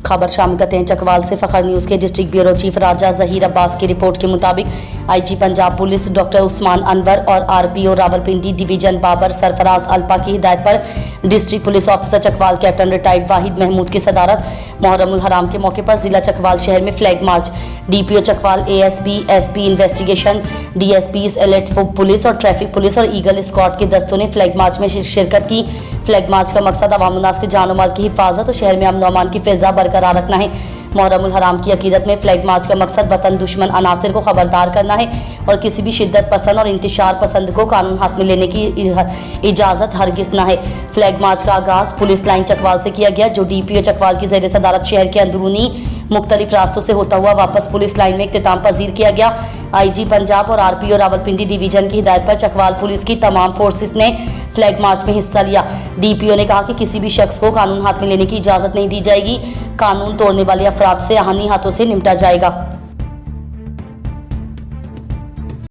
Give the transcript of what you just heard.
खबर शामिल करते हैं चकवाल से। फखर न्यूज़ के district bureau chief Raja Zaheer Abbas की रिपोर्ट के मुताबिक IG Punjab police doctor Usman Anwar और आरपीओ रावलपिंडी डिवीजन बाबर सरफराज अल्पा की हिदायत पर district police officer Chakwal captain retired Wahid Mahmood की सदारत मुहर्रमुल हराम के मौके पर जिला चकवाल शहर में flag march DPO Chakwal ASP SP investigation DSP alert police और ट्रैफिक पुलिस और ईगल स्क्वाड के दस्तों ने फ्लैग मार्च में शिरकत की। फ्लैग मार्च का मकसद अवाम उन्नास के जान माल की हिफाजत और शहर में अमन अमान की फिजा बरकरार रखना है। मुहर्रमुल हराम की अकीदत में फ्लैग मार्च का मकसद वतन दुश्मन अनासिर को खबरदार करना है और किसी भी शिद्दत पसंद और इंतशार पसंद को कानून हाथ में लेने की इजाज़त हरगिज न है। फ्लैग मार्च का आगाज़ पुलिस लाइन चकवाल से किया गया, जो डीपीओ चकवाल की ज़ेर सदारत शहर के अंदरूनी मुख्तलिफ रास्तों से होता हुआ वापस पुलिस लाइन में इख्तिताम पजीर किया गया। आईजी पंजाब और आरपीओ रावलपिंडी डिवीजन की हिदायत पर चकवाल पुलिस की तमाम फोर्सेस ने फ्लैग मार्च में हिस्सा लिया। डीपीओ ने कहा कि किसी भी शख्स को कानून हाथ में लेने की इजाज़त नहीं दी जाएगी। कानून तोड़ने वाले अफराद से आहनी हाथों से निपटा जाएगा।